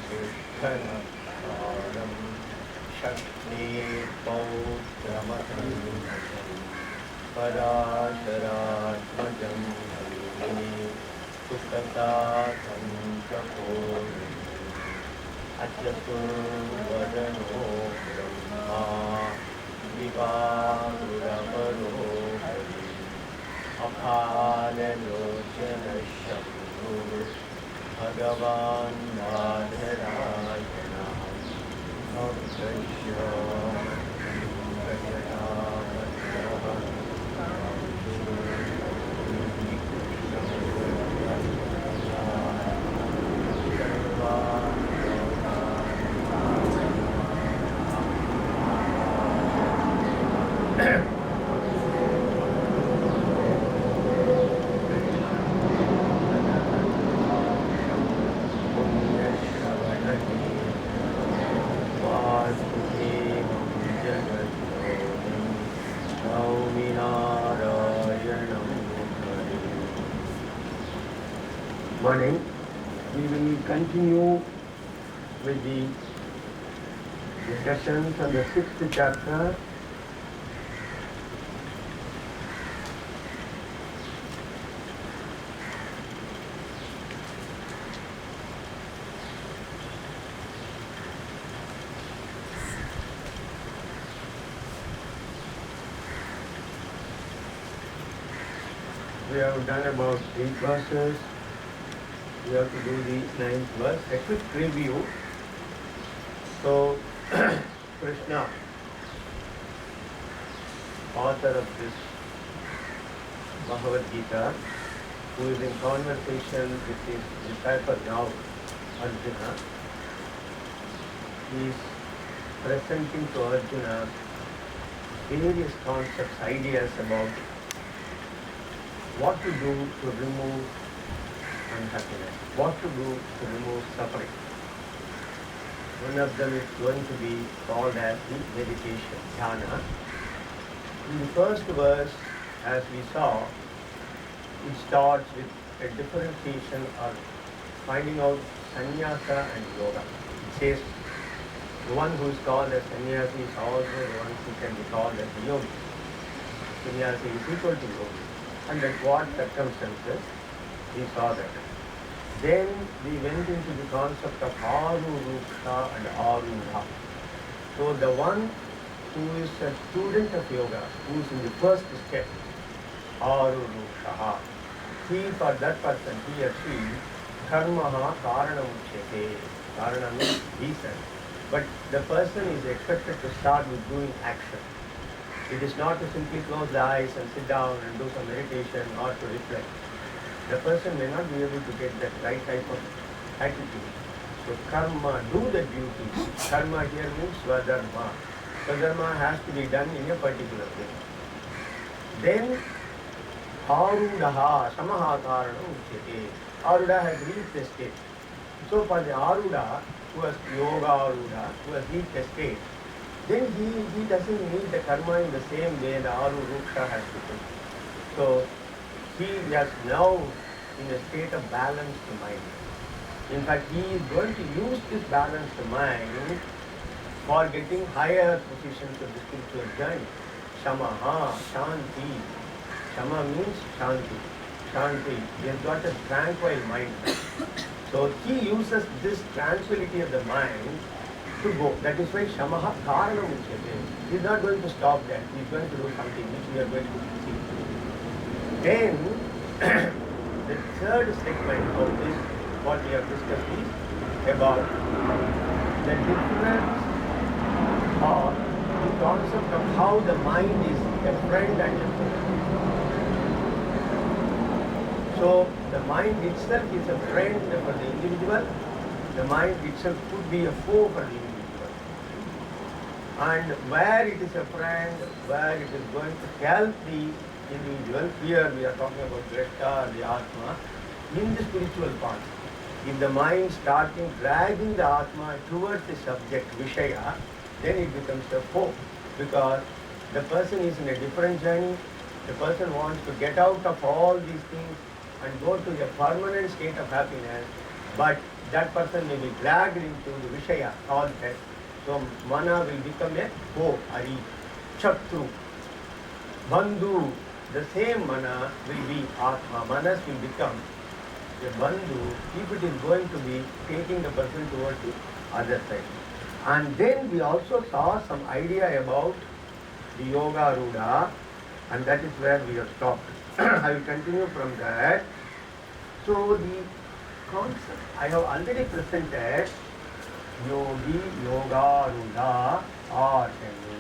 Krishnamacharya Shakti Pautramaham Parasharatmajam Hari Sukatatam Kapori Achaturvadano Brahma Vivaguraparo Hari Apalalochana Shambhu Bhagavan Madharayana Bhavashya Morning. We will continue with the discussions on the 6th chapter. We have done about 8 verses. We have to do the 9th verse, a quick review. So, Krishna, author of this Bhagavad Gita, who is in conversation with his disciple now, Arjuna, is presenting to Arjuna various concepts, ideas about what to do to remove unhappiness, what to do to remove suffering. One of them is going to be called as the meditation, dhyana. In the first verse, as we saw, it starts with a differentiation of finding out sannyasa and yoga. It says the one who is called as sannyasi is also the one who can be called as yogi. Sannyasi is equal to yogi. Under what circumstances we saw that. Then we went into the concept of Aruruksha and Arudha. So the one who is a student of yoga, who is in the first step, Aruruksha, he, for that person, he or she, karmaha karanamuchyate. Karana means reason. But the person is expected to start with doing action. It is not to simply close the eyes and sit down and do some meditation or to reflect. The person may not be able to get that right type of attitude. So karma, do the duty. Karma here means swadharma. Swadharma has to be done in a particular way. Then Arudaha, Samaha Karana Uchyate. Aruda has reached the state. So for the Aruda, who has yoga Aruda, who has reached the state, then he doesn't need the karma in the same way the Aruruksha has to do. So he is now in a state of balanced mind. In fact, he is going to use this balanced mind for getting higher positions of the spiritual journey. Shamaha, Shanti. Shama means Shanti. Shanti. He has got a tranquil mind. So he uses this tranquility of the mind to go. That is why Shamaha Karanam Uchyate. He is not going to stop there. He is going to do something which we are going to see. Then the third segment of this, what we have discussed, is about the difference or the concept of how the mind is a friend and a foe. So the mind itself is a friend for the individual. The mind itself could be a foe for the individual. And where it is a friend, where it is going to help the individual, here we are talking about Drashta, the Atma, in the spiritual path. If the mind starting dragging the Atma towards the subject, Vishaya, then it becomes a foe, because the person is in a different journey. The person wants to get out of all these things and go to a permanent state of happiness. but that person may be dragged into the Vishaya, all that. So mana will become a foe, Ari, Chatru, Bandhu. The same mana will be Atma. Manas will become a Bandhu if it is going to be taking the person towards the other side. And then we also saw some idea about the Yoga Ruda, and that is where we have stopped. I will continue from that. So the concept I have already presented, Yogi, Yoga Ruda, or Yogi.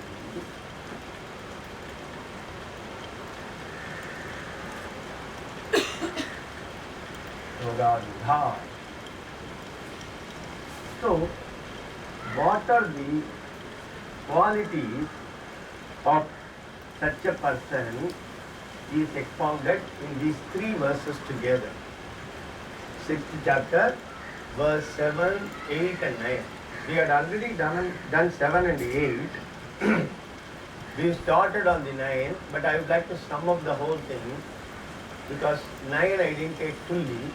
Yoga Ruda. So, what are the qualities of such a person is expounded in these three verses together. 6th chapter, verse 7, 8 and 9. We had already done 7 and 8. We started on the 9, but I would like to sum up the whole thing because 9 I didn't take fully.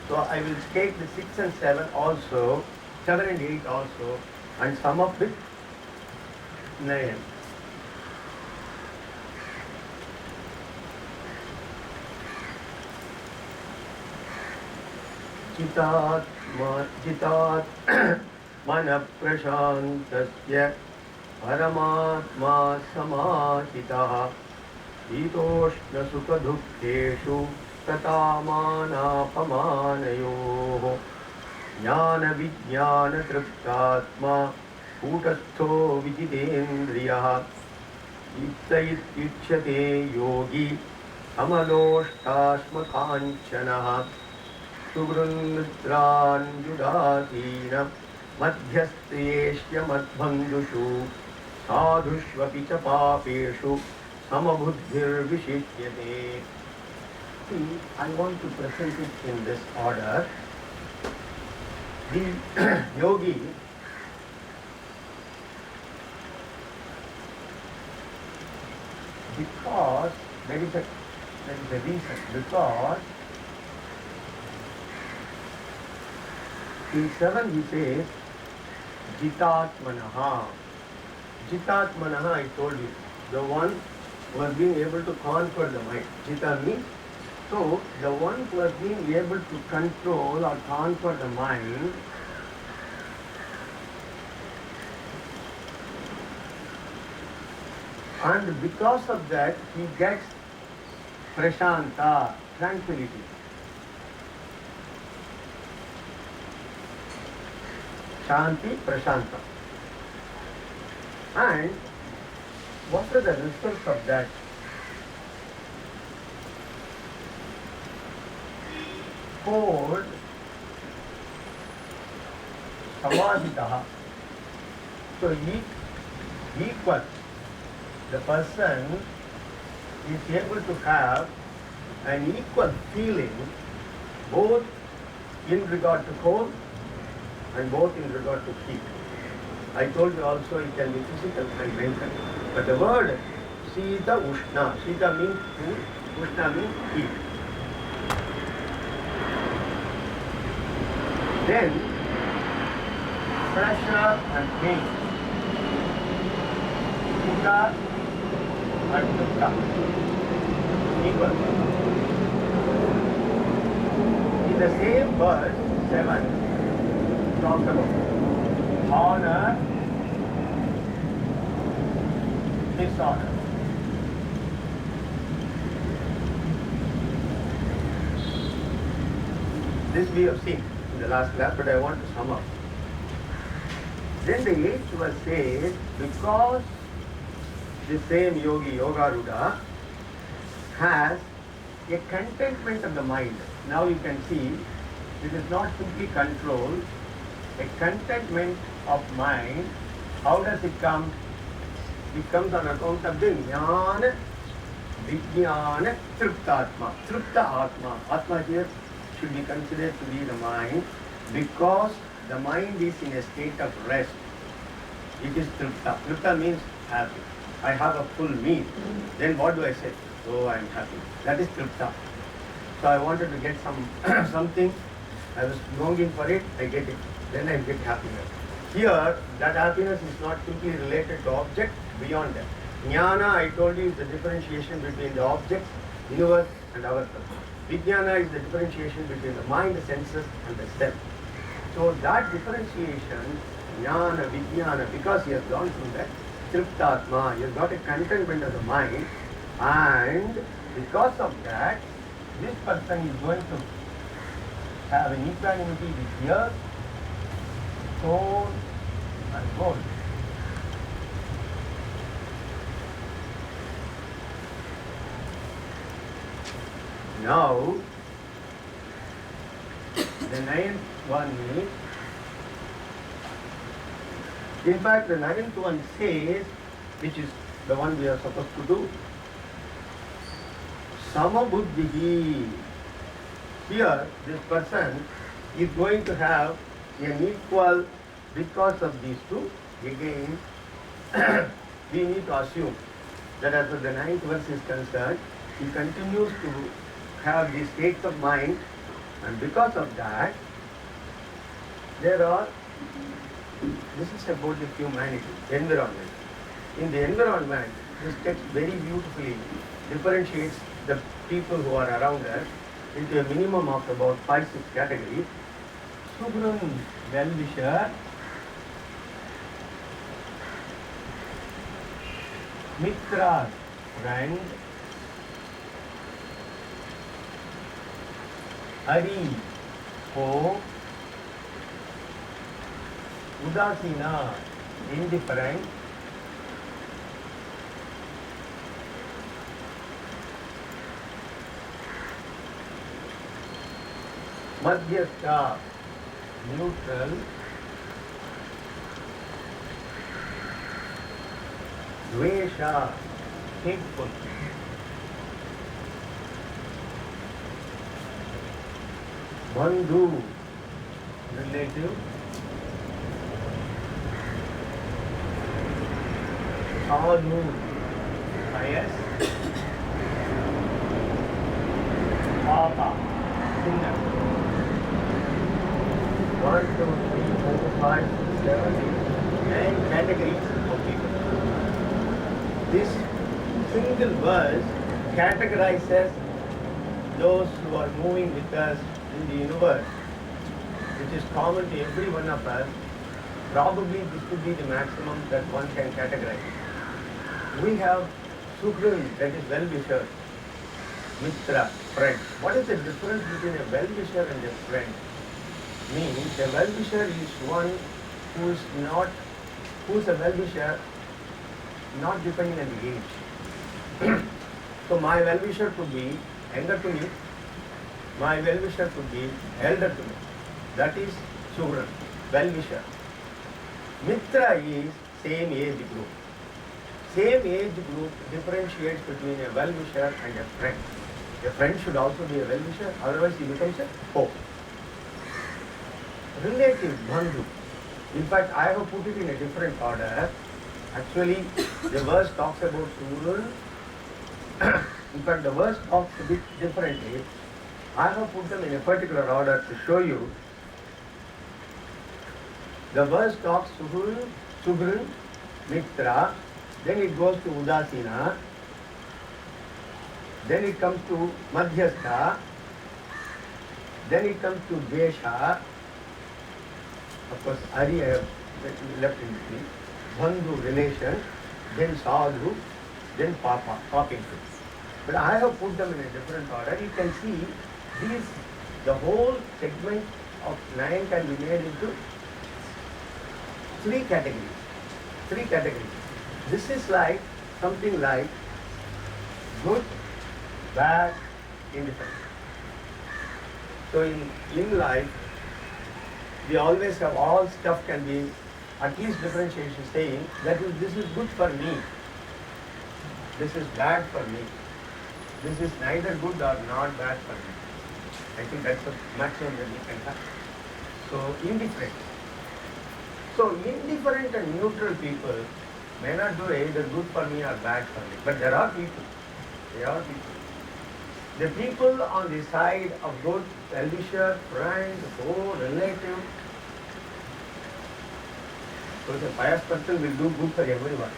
So I will take the 6 and 7 also, 7 and 8 also, and sum up with 9. चितात् मन प्रशान्तस्य परमात्मा समाहितः शीतोष्णसुखदुःखेषु तथामानापमानयोः ज्ञानविज्ञानतृप्तात्मा कूटस्थो विजितेन्द्रियः युक्त इत्युच्यते योगी समलोष्टाश्मकाञ्चनः सुहृन्मित्रान्युदासीन मध्यस्थेष्य मद्बन्धुषु साधुष्वपि च पापेषु समबुद्धिर्विशिष्यते. See, I want to present it in this order. The yogi because there is a reason, because in 7 he says, Jitatmanaha. Jitatmanaha, I told you, the one who has been able to conquer the mind. Jita means, so the one who has been able to control or conquer the mind and because of that he gets prashanta, tranquility. Shanti, prashanta. And what are the results of that? Called samadhitaha. So equal. The person is able to have an equal feeling both in regard to cold and both in regard to heat. I told you also it can be physical and mental. But the word Sita Ushna, Sita means cool, Ushna means heat. Then pressure and pain. Sukha and Dukkha. Equal. In the same verse, 7, talks about honor, dishonor. This we have seen in the last class, but I want to sum up. Then the 8th verse says, because the same yogi, Yoga Ruda, has a contentment of the mind. Now you can see, it is not simply control, a contentment of mind. How does it come? It comes on account of the jnana, vijnana, triptatma, tripta atma. Atma here should be considered to be the mind because the mind is in a state of rest. It is tripta. Tripta means happy. I have a full meal. Then what do I say? Oh, I am happy. That is tripta. So I wanted to get some something I was longing for it, I get it. Then I get happiness. Here, that happiness is not simply related to object, beyond that. Jnana, I told you, is the differentiation between the object, universe, and ourselves. Vijnana is the differentiation between the mind, the senses, and the self. So that differentiation, jnana, vijnana, because he has gone through that, triptatma, he has got a contentment of the mind, and because of that, this person is going to have an equanimity with earth, soul, and gold. Now, the ninth one is, in fact, the ninth one says, which is the one we are supposed to do, Samabuddhihi. Here, this person is going to have an equal, because of these two. Again, we need to assume that as far as the ninth verse is concerned, he continues to have these states of mind, and because of that, there are, this is about the humanity, environment. In the environment, this text very beautifully differentiates the people who are around us into a minimum of about 5-6 categories. Sugrun, well-wisher; Mitra, friend; Hari, foe; Udasina, indifferent; Madhyastha, neutral; Dvesha, hateful; Bandhu, relative; Sadhu, pious; Papa, sinner. 1, 2, 3, 4, 5, 6, 7, 8, 9 categories of people. This single verse categorizes those who are moving with us in the universe, which is common to every one of us. Probably this could be the maximum that one can categorize. We have Sugrun, that is well-wisher; Mitra, friend. What is the difference between a well-wisher and a friend? Means a well-wisher is one who is a well-wisher not depending on the age. So my well-wisher could be younger to me, my well-wisher could be elder to me. That is Sugrun, well-wisher. Mitra is same age group. Same age group differentiates between a well-wisher and a friend. A friend should also be a well-wisher, otherwise he becomes a foe. Relative, bandhu. In fact, I have put it in a different order. Actually, the verse talks about Sugrun. In fact, the verse talks a bit differently. I have put them in a particular order to show you. The verse talks Sugrun, Mitra, then it goes to Udasina, then it comes to Madhyastha, then it comes to Dvesha. Of course, Ari I have left in between. Bandhu, relation, then Sadhu, then Papa, talking to. But I have put them in a different order. You can see these, the whole segment of 9 can be made into 3 categories. 3 categories. This is like something like good, bad, indifferent. So in life, we always have all stuff can be at least differentiation saying that this is good for me, this is bad for me, this is neither good or not bad for me. I think that's the maximum that we can have. So indifferent. So indifferent and neutral people may not do either good for me or bad for me. But there are people. The people on the side of good, well-wisher, friend, foe, relative, so the pious person will do good for everyone.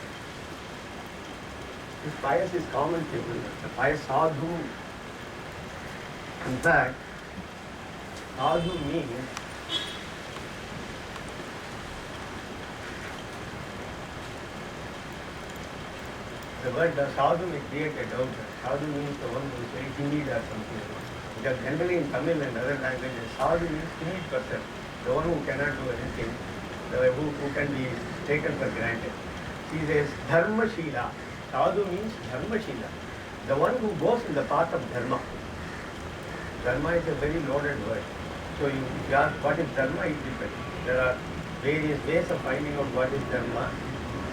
This pious is common to everyone. The pious sadhu. In fact, sadhu means the word sadhu may create a doubt. Sadhu means the one who is very timid or something. Because generally in Tamil and other languages, sadhu means timid person, the one who cannot do anything, who can be taken for granted. He says dharma shila. Sadhu means dharma shila, the one who goes in the path of dharma. Dharma is a very loaded word. So if you ask what is dharma, it depends. There are various ways of finding out what is dharma.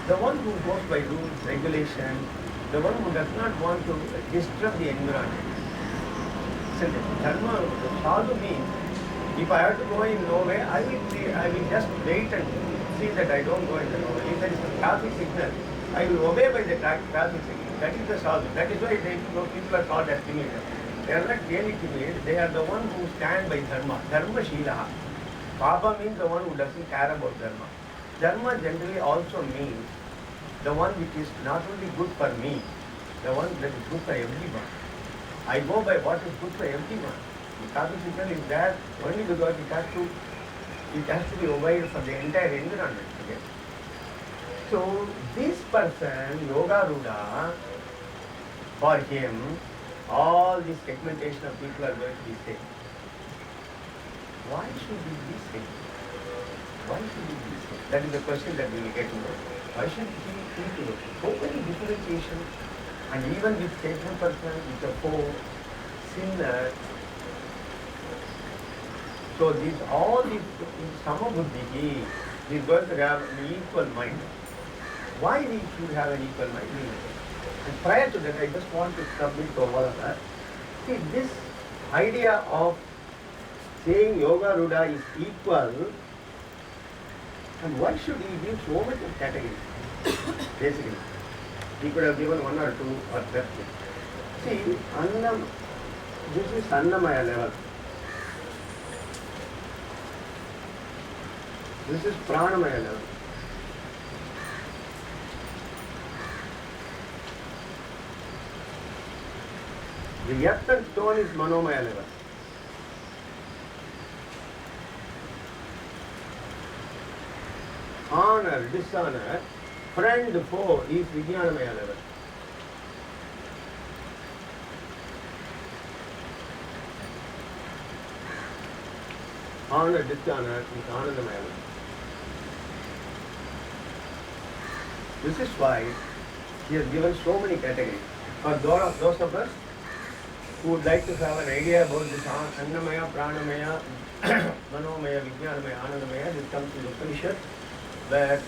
The one who goes by rules, regulations, the one who does not want to disturb the environment. So the dharma, the sadhu means, if I have to go in nowhere, I will just wait and see that I don't go in the nowhere. If there is a traffic signal, I will obey by the traffic signal. That is the sadhu. That is why people are called as timid. They are not really timid. They are the one who stand by dharma. Dharma shila. Papa means the one who doesn't care about dharma. Dharma generally also means the one which is not only good for me, the one that is good for everyone. I go by what is good for everyone. The traffic signal is there only because it has to be obeyed for the entire environment. Okay? So this person, Yoga Ruda, for him, all this segmentation of people are going to be saved. Why should we be saved? Why should we be saved? That is the question that we will get to know. Why should we think about it? So many differentiations, and even with Satan person, with a foe, sinner. So all these Samabuddhi is going to have an equal mind. Why we should have an equal mind? And prior to that, I just want to submit to all of that. See, this idea of saying Yoga Ruda is equal, and why should he give so much of categories? Basically, he could have given one or two or 30. See, this is Annamaya level. This is Pranamaya level. The earth and stone is Manomaya level. Honor, dishonor, friend, foe is Vijnanamaya level. Honor, dishonor is Anandamaya level. This is why he has given so many categories. For those of us who would like to have an idea about this Annamaya, Pranamaya, Manomaya, Vijnanamaya, Anandamaya, this comes in the Upanishad, where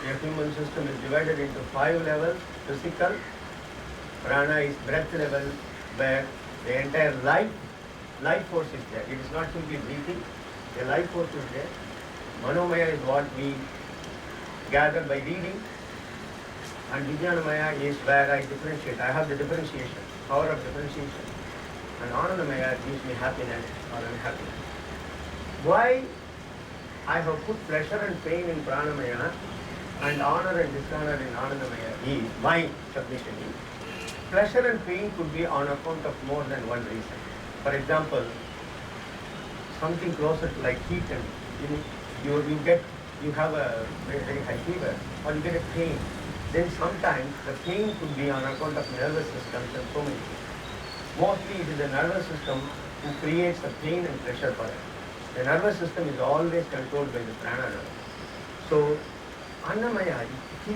your human system is divided into 5 levels: physical, prana is breath level, where the entire life force is there. It is not simply breathing, the life force is there. Manomaya is what we gather by reading, and Vijnanamaya is where I differentiate. I have the differentiation, power of differentiation. And Anandamaya gives me happiness or unhappiness. Why I have put pleasure and pain in Pranamaya and honor and dishonor in Anandamaya is my submission is. Pleasure and pain could be on account of more than one reason. For example, something closer to like heat, and you have a very high fever, or you get a pain. Then sometimes the pain could be on account of nervous systems and so many things. Mostly it is the nervous system who creates the pain and pressure for us. The nervous system is always controlled by the prana level. So Annamaya, he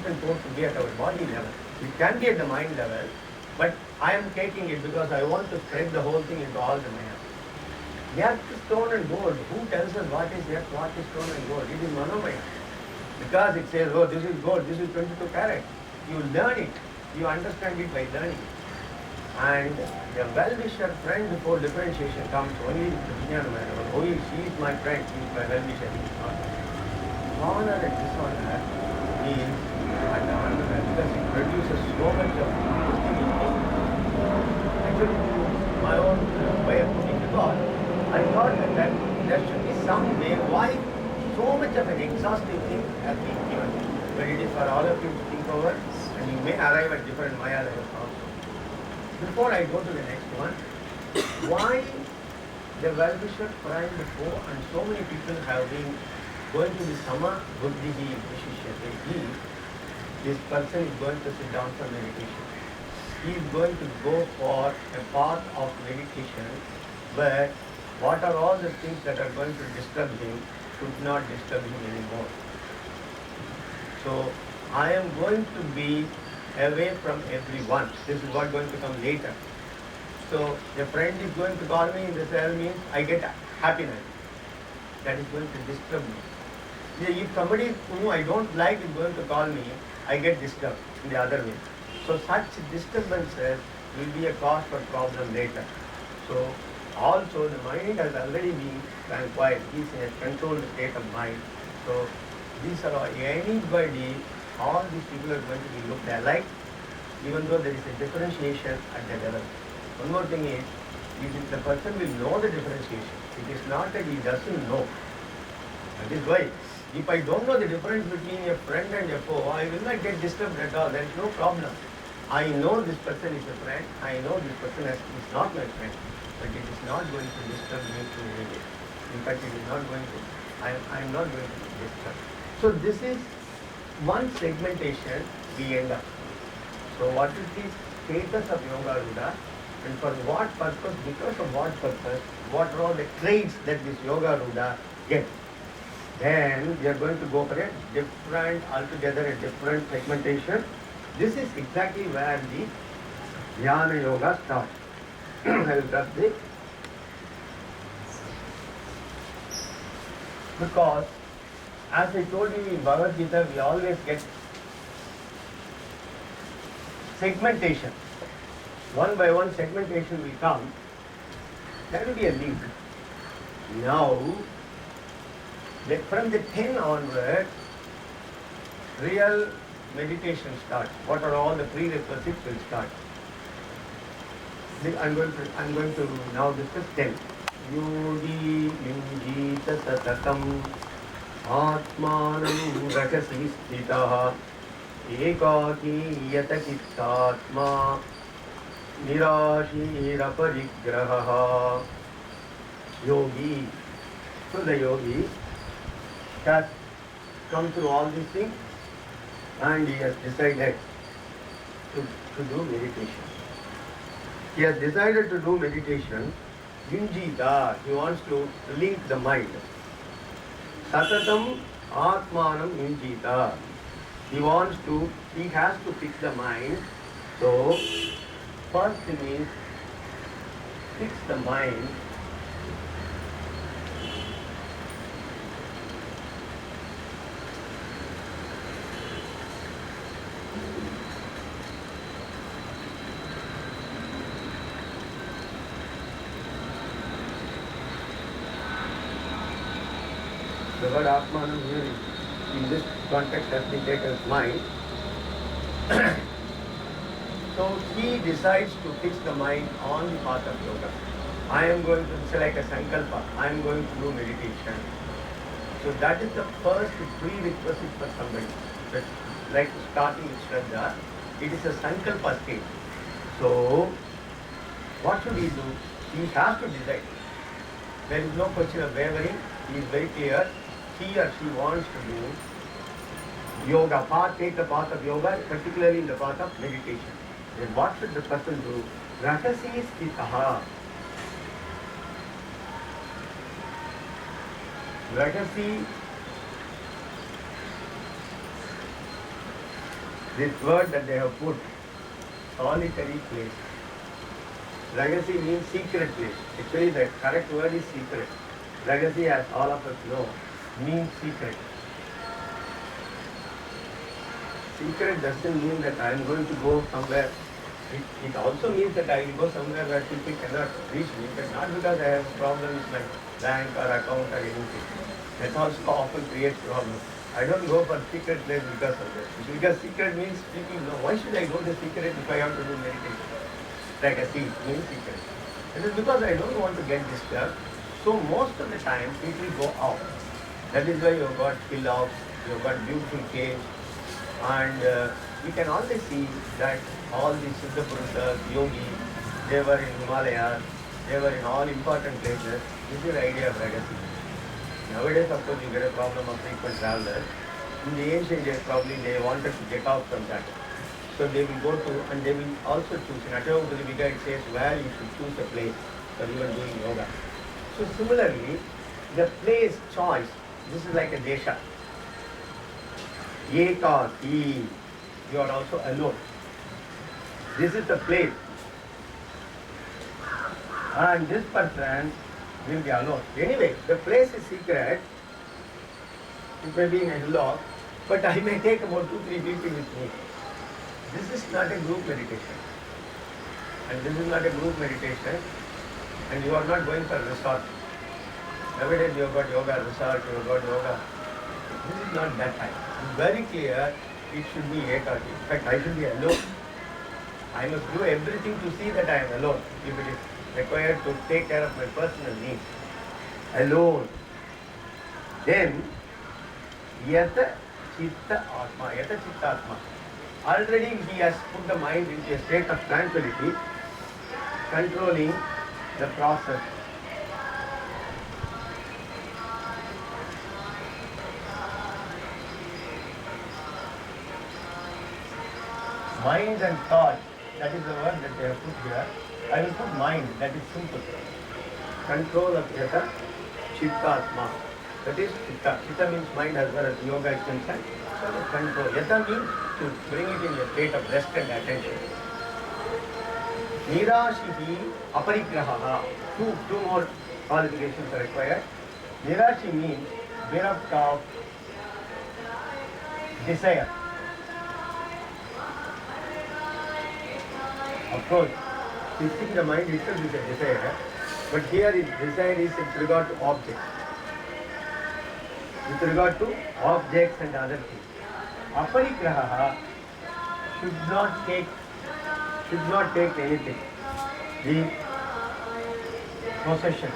can told to be at our body level. It can be at the mind level, but I am taking it because I want to spread the whole thing into all the maya. Earth, stone and gold. Who tells us what is earth, what is stone and gold? It is Manomaya. Because it says, oh, this is gold, this is 22 carat. You learn it. You understand it by learning it. And a well-wisher friend before differentiation comes only with the Vijnanamaya. Oh, she is my friend, she is my well-wisher, he is not. Honor and dishonor is at the honor because it produces so much of Actually, my own way of putting it, because I thought that there should be some way why so much of an exhaustive thing has been given. But it is for all of you to think over, and you may arrive at different Maya levels also. Before I go to the next one, why the well-wisher prime before and so many people have been going to the Sama Buddhihi Vishishyate. This person is going to sit down for meditation. He is going to go for a path of meditation, but what are all the things that are going to disturb him should not disturb him anymore. So I am going to be away from everyone. This is what is going to come later. So a friend is going to call me in the cell means I get happiness. That is going to disturb me. If somebody whom I don't like is going to call me, I get disturbed in the other way. So such disturbances will be a cause for problem later. So also the mind has already been tranquil. He is in a controlled state of mind. So these are anybody, all these people are going to be looked alike, even though there is a differentiation at the level. One more thing is, the person will know the differentiation. It is not that he doesn't know. That is why, if I don't know the difference between a friend and a foe, I will not get disturbed at all. There is no problem. I know this person is a friend. I know this person is not my friend. But it is not going to disturb me to any way. In fact, it is not going to. I am not going to be disturbed. So this is one segmentation we end up. So what is the status of Yoga Ruda? And for what purpose, because of what purpose, what are all the traits that this Yoga Ruda gets. Then we are going to go for a different, altogether a different segmentation. This is exactly where the Dhyana Yoga starts. I will drop this. Because, as I told you in Bhagavad Gita, we always get segmentation. One by one segmentation will come. There will be a link. Now, from the 10 onward, real meditation starts. What are all the prerequisites will start. I'm going to now discuss 10. Yogi yunjita satatam atmanam rakasi sthitaha ekaki yata kittatma nirashira parigraha. Yogi. So the yogi has come through all these things and he has decided to do meditation. He has decided to do meditation. Yunjita, he wants to link the mind. Satatam Atmanam Yunjita. He has to fix the mind. So, first thing is, fix the mind. The word Atmanam here in this context has been taken as mind. So he decides to fix the mind on the path of yoga. I am going to, it's like a sankalpa, I am going to do meditation. So that is the first prerequisite for somebody. But like starting with Shraddha, it is a sankalpa state. So what should he do? He has to decide. There is no question of wavering. He is very clear. He or she wants to do yoga path, take the path of yoga, particularly in the path of meditation. Then what should the person do? Rakasi sthitaha. Rakasi, this word that they have put, solitary place. Ragasi means secret place. Actually the correct word is secret. Ragasi, as all of us know, means secret. Secret doesn't mean that I am going to go somewhere. It also means that I will go somewhere where people cannot reach me, but not because I have a problem with my bank or account or anything. That also often creates problems. I don't go for secret place because of that. Because secret means people know. Why should I go to secret if I have to do meditation? Privacy means secret. It is because I don't want to get disturbed. So most of the time people go out. That is why you have got hillocks, you have got beautiful caves, and you can always see that all these Siddha Purusas, yogis, they were in Himalayas, they were in all important places. This is the idea of legacy. Nowadays, of course, you get a problem of frequent travelers. In the ancient days, probably they wanted to get out from that. So they will go to, and they will also choose. In Atavamutali Viga, it says where you should choose a place for even doing yoga. So similarly, the place choice, this is like a desha. Ekati, you are also alone. This is the place. And this person will be alone. Anyway, the place is secret. It may be in a hillock, but I may take about 2-3 people with me. This is not a group meditation. And this is not a group meditation. And you are not going for a resort. Nowadays you have got yoga resort, you have got yoga. This is not that time. It's very clear it should be ekati. In fact, I should be alone. I must do everything to see that I am alone. If it is required to take care of my personal needs. Alone. Then, yata chitta atma. Yata chitta atma. Already he has put the mind into a state of tranquility, controlling the process. Mind and thought, that is the word that they have put here. I will put mind, that is simple. Control of yata, chitta atma. That is chitta. Chitta means mind as well as yoga is concerned. So the control. Yata means to bring it in a state of rest and attention. Nirashihi aparigraha. Two more qualifications are required. Nirashi means bereft of desire. Of course, fixing the mind itself is a desire, but here desire is with regard to objects. With regard to objects and other things. Aparigraha should not take anything. The possession,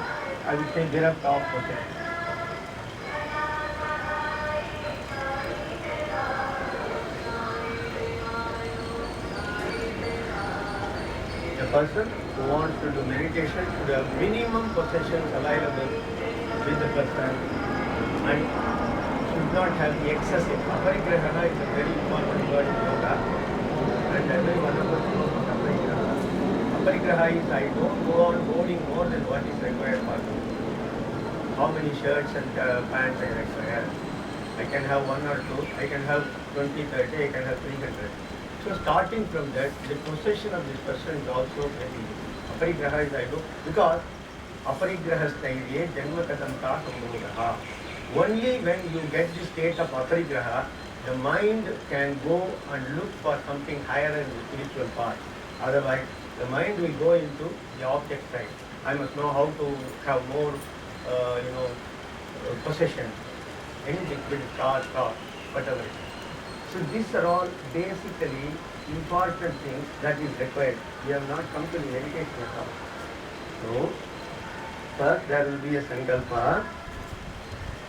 I would say bereft of possession. A person who wants to do meditation should have minimum possessions available with the person and should not have the excessive. Aparigrahana is a very important word in yoga and every one of us knows what aparigraha. Aparigraha is I don't go on owning more than what is required for me. How many shirts and pants I require? I can have 1 or 2, I can have 20, 30, I can have 300. So starting from that, the possession of this person is also very aparigraha is I do because aparigraha stairye janma kadamta sambhogaha. Only when you get the state of aparigraha, the mind can go and look for something higher in the spiritual path. Otherwise, the mind will go into the object side. I must know how to have more, possession, anything, with car, whatever. So these are all basically important things that is required. We have not come to the meditation at all. So, first there will be a sankalpa.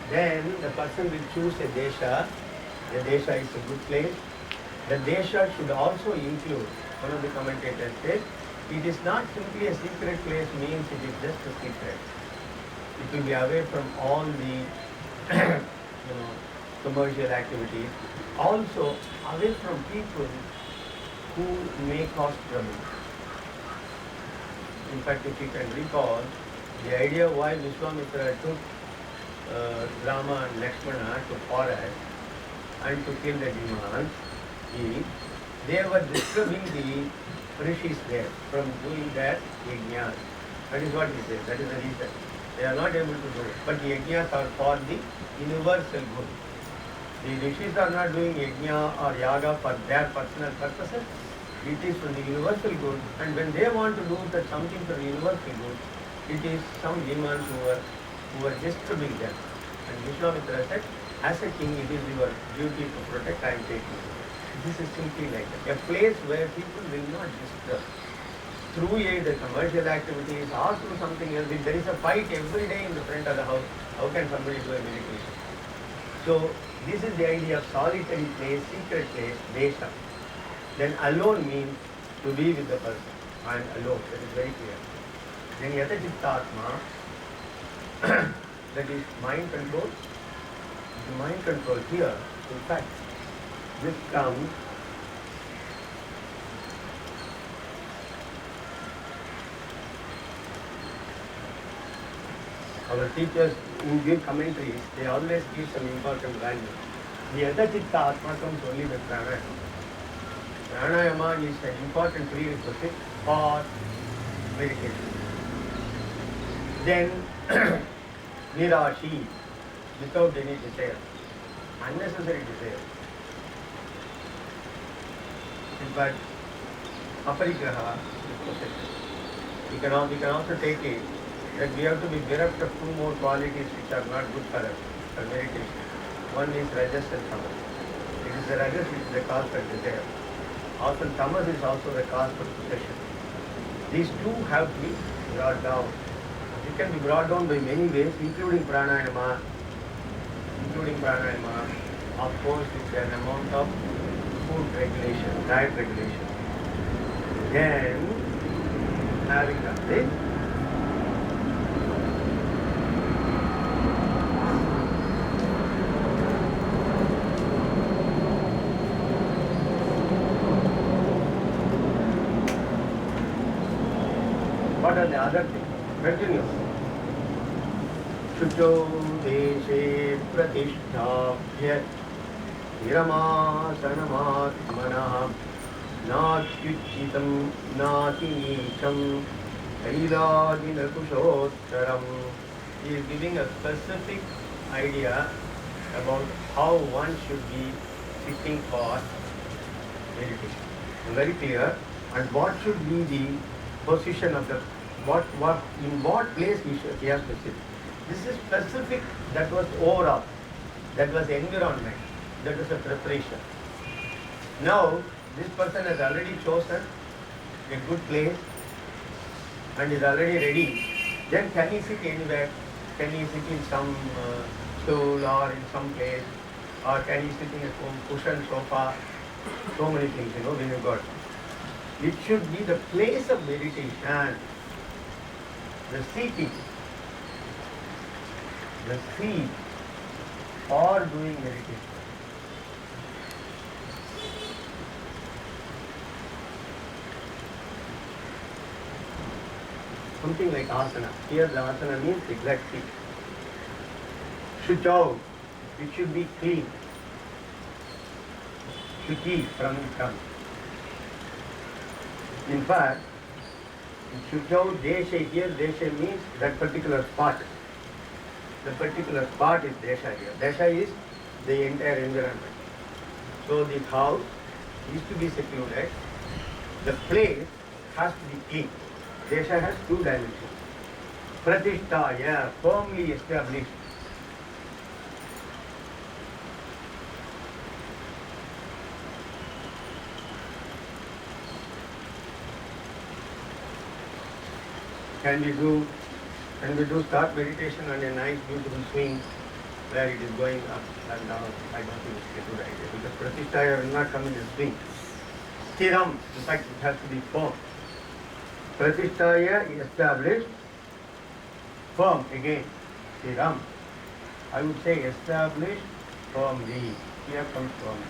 Then the person will choose a desha. The desha is a good place. The desha should also include, one of the commentators said, it is not simply a secret place means it is just a secret. It will be away from all the commercial activities. Also away from people who may cause trouble. In fact, if you can recall, the idea why Vishwamitra took Rama and Lakshmana to forest and to kill the demons is they were disturbing the rishis there from doing their yajnas. That is what he said, that is the reason. They are not able to do it. But the yajnas are for the universal good. The rishis are not doing yajna or yaga for their personal purposes. It is for the universal good. And when they want to do something for the universal good, it is some demons who are disturbing them. And Vishwamitra said, as a king, it is your duty to protect. I am taking it. This is simply like that. A place where people will not disturb. through the commercial activities or through something else, if there is a fight every day in the front of the house, how can somebody do a meditation? So this is the idea of solitary place, secret place, desha. Then alone means to be with the person. I am alone, that is very clear. Then yata chittatma, that is mind control. The mind control here, in fact, this comes our teachers who give commentaries, they always give some important value. The yata chitta atma comes only with pranayama. Pranayama is an important prerequisite for meditation. Then nirashi, without any desire, unnecessary desire. In fact, aparigraha is possession. We can also take it that we have to be bereft of two more qualities which are not good for us, for meditation. One is rajas and tamas. It is the rajas which is the cause for desire. Often tamas is also the cause for possession. These two have to be brought down. It can be brought down by many ways, including pranayama. Of course, with an amount of food regulation, diet regulation. Then, having done this, what are the other things? Continue. Shucho deshe pratishthabhya niramasanamaatmanah natyuchitam natinicham kailajinakushottaram. He is giving a specific idea about how one should be sitting for meditation. Very clear. And what should be the position of the in what place he has to sit. This is specific, that was overall, that was environment, that was a preparation. Now, this person has already chosen a good place and is already ready. Then can he sit anywhere? Can he sit in some stool or in some place? Or can he sit in a cushion sofa? So many things, we have got. It should be the place of meditation. The seating, the seat for doing meditation. Something like asana. Here the asana means exact seat. Shuchau, it should be clean. Shuchi from the tongue. In fact, Shuchau desha here, desha means that particular spot. The particular spot is desha here. Desha is the entire environment. So the house is to be secluded. The place has to be clean. Desha has two dimensions. Pratishtaya, firmly established. Can we do start meditation on a nice beautiful swing where it is going up and down? I don't think it's a good idea because pratishtaya will not come in a swing. Stiram, in fact it has to be firm. Pratishtaya is established, firm again. Stiram. I would say established firmly. Here comes firm.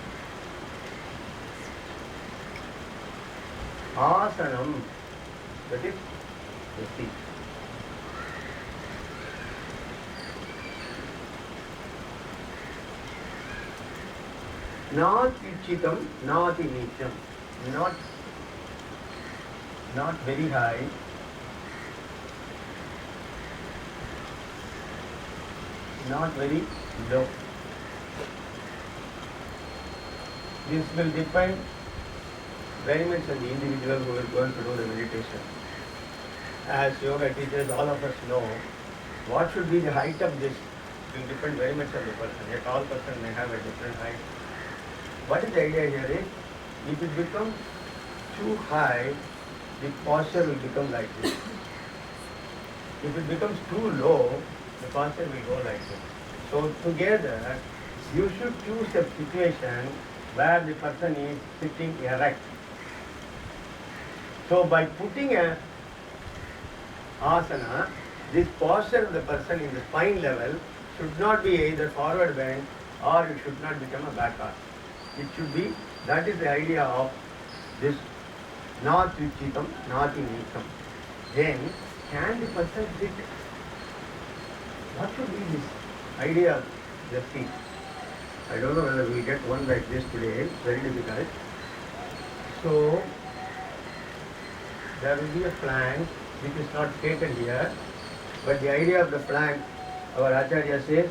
Asanam, that is the seat. Not ichitam, not inicham. Not very high. Not very low. This will depend very much on the individual who is going to do the meditation. As yoga teachers, all of us know what should be the height of this will depend very much on the person. A tall person may have a different height. What is the idea here is, if it becomes too high, the posture will become like this. If it becomes too low, the posture will go like this. So together, you should choose a situation where the person is sitting erect. So by putting a asana, this posture of the person in the spine level should not be either forward bend or it should not become a back arch. It should be, that is the idea of this Nati Chitam, Nati Nikam. Then, can the person sit? What should be this idea of the seat? I don't know whether we will get one like this today. It's very difficult. So, there will be a plank which is not taken here. But the idea of the plank, our Acharya says,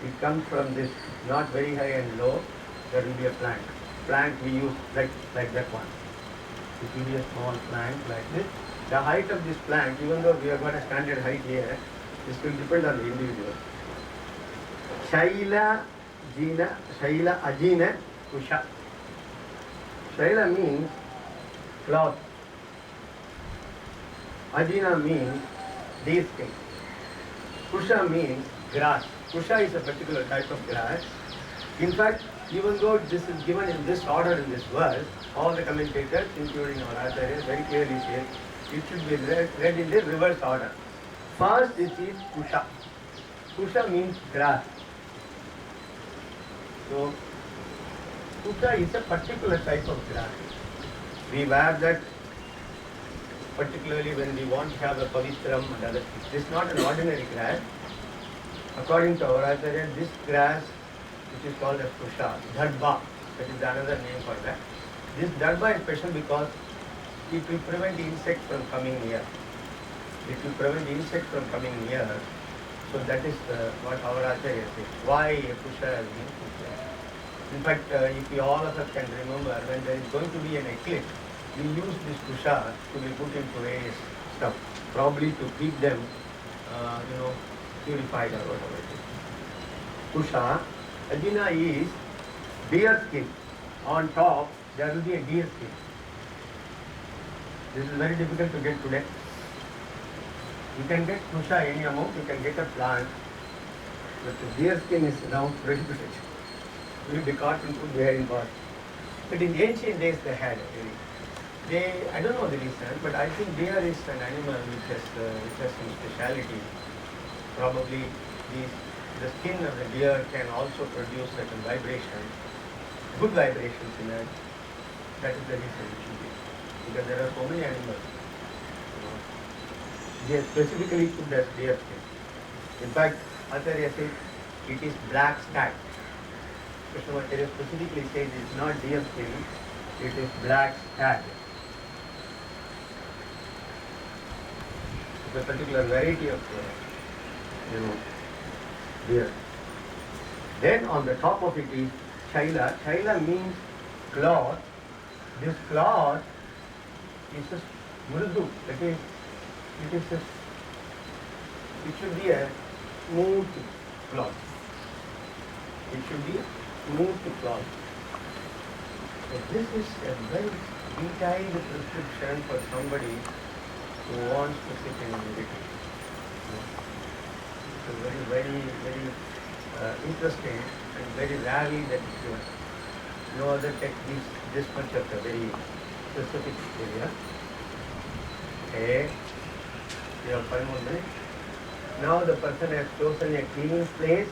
it comes from this, not very high and low, there will be a plank. Plank we use like that one. It will be a small plank like this. The height of this plank, even though we have got a standard height here, this will depend on the individual. Shaila Ajina Kusha. Shaila means cloth. Ajina means deerskin. Kusha means grass. Kusha is a particular type of grass. In fact, even though this is given in this order in this verse, all the commentators, including our Acharya, very clearly say it should be read in the reverse order. First, it is Kusha. Kusha means grass. So, Kusha is a particular type of grass. We wear that particularly when we want to have a pavitram and other things. This is not an ordinary grass. According to our Acharya, this grass, which is called as Kusha, Dhadba, that is another name for that. This Dhadba is special because it will prevent insects from coming near. It will prevent insects from coming near. So that is what our Acharya says. Why Kusha has been Kusha. In fact, if we all of us can remember, when there is going to be an eclipse, we use this Kusha to be put into various stuff, probably to keep them, purified or whatever it is. Kusha, Ajina is deer skin. On top, there will be a deer skin. This is very difficult to get today. You can get Kusha any amount, you can get a plant, but the deer skin is now prohibited. Will be cotton food there in part. But in ancient days they had it. I don't know the reason, but I think deer is an animal which has some speciality. Probably the skin of the deer can also produce certain vibrations, good vibrations in it. That is the reason it should be. Because there are so many animals. They are specifically put as deer skin. In fact, Acharya says it is black stag. Krishnamacharya specifically says it is not deer skin, it is black stag. It's a particular variety of deer. Then on the top of it is Shaila. Shaila means cloth. This cloth is a mrudu. It should be a smooth cloth. It should be smooth cloth. So this is a very detailed prescription for somebody who wants to sit in meditation. It's very, very, very interesting and very rarely that is given. No other tech gives this much of a very specific area. Okay. We have 5 more minutes. Now the person has chosen a clean place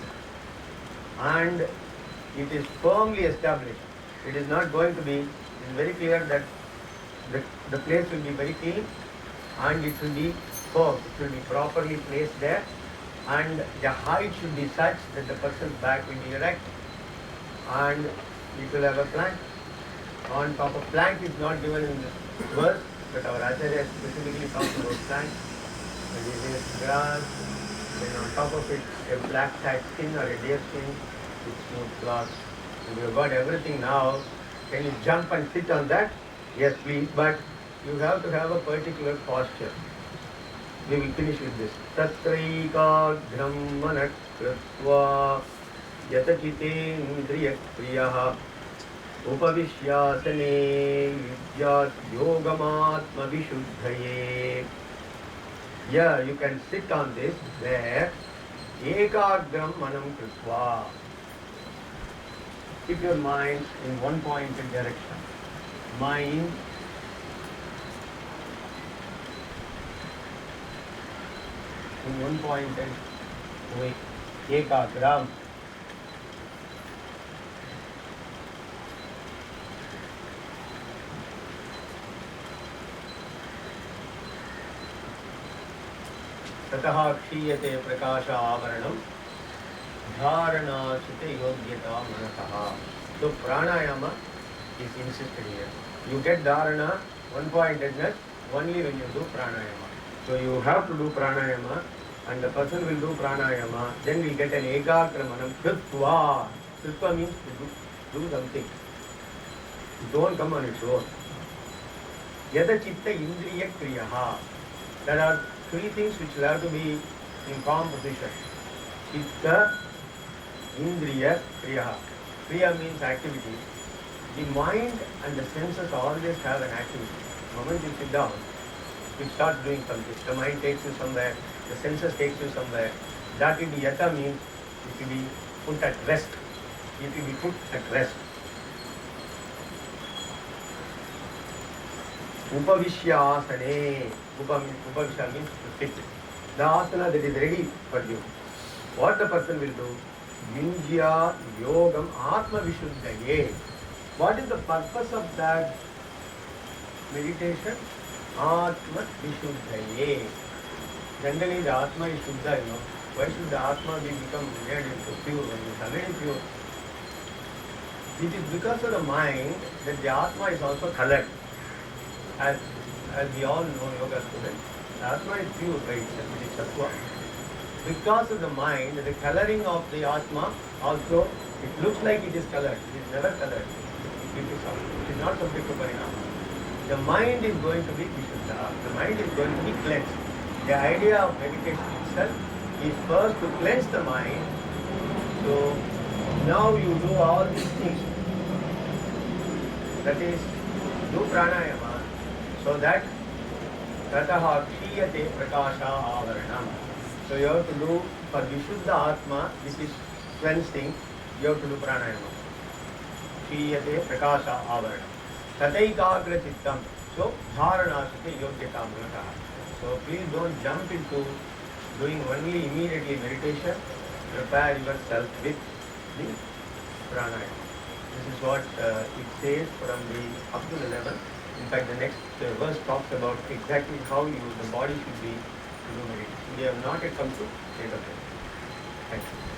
and it is firmly established. It is not going to be, it is very clear that the place will be very clean and it will be firm. It will be properly placed there and the height should be such that the person's back will be erect and it will have a plank. On top of plank is not given in this verse, but our Acharya specifically talks about plank. And it is grass, then on top of it a black stag skin or a deer skin with smooth cloth. And you have got everything now. Can you jump and sit on that? Yes, please, but you have to have a particular posture. We will finish with this. Tatraikadhram manat kritva yatachitendriya priyaha Upavishyasane vidyas yogamatma vishuddhaye. Yeah, you can sit on this where ekagram manam krutva. Keep your mind in one pointed direction. Mind in one pointed way. Ekagram. ततः क्षीयते प्रकाश आवरणम धारणाचिते योग्यता मनसः. So pranayama is insisted here. You get dharana, one pointedness, only when you do pranayama. So you have to do pranayama, and the person will do pranayama, then we get an ekagramanam krutva. Krutva means to do something. You don't come on its own. Yada chitta indriya kriyaha. There are three things which will have to be in composition. Chitta, indriya, kriya. Kriya means activity. The mind and the senses always have an activity. The moment you sit down, you start doing something. The mind takes you somewhere, the senses takes you somewhere. That will be yata means it will be put at rest. It will be put at rest. Upavishya asane. Upavishya means to sit. The asana that is ready for you. What the person will do? Yunjya yogam atma vishuddhaye. What is the purpose of that meditation? Atma vishuddhaye. Generally the atma is shuddha, you know. Why should the atma become made into pure when it is already pure? It is because of the mind that the atma is also colored. As we all know, yoga students, the atma is pure by itself, it is sattva. Because of the mind, the coloring of the atma also, it looks like it is colored. It is never colored. It is not subject to parinama. The mind is going to be vishuddha. The mind is going to be cleansed. The idea of meditation itself is first to cleanse the mind. So now you do all these things. That is, do pranayama. So that tataha kshiyate prakasha avaranam. So you have to do for vishuddha atma, this is cleansing, you have to do pranayama. Kshiyate prakasha avaranam. Tataikagra chittam. So dharanasate yogyata manasah. So please don't jump into doing only immediately meditation. Prepare yourself with the pranayama. This is what it says from the up to the level. In fact, the next verse talks about exactly how the body should be to do meditation. We have not yet come to state of it. Thank you.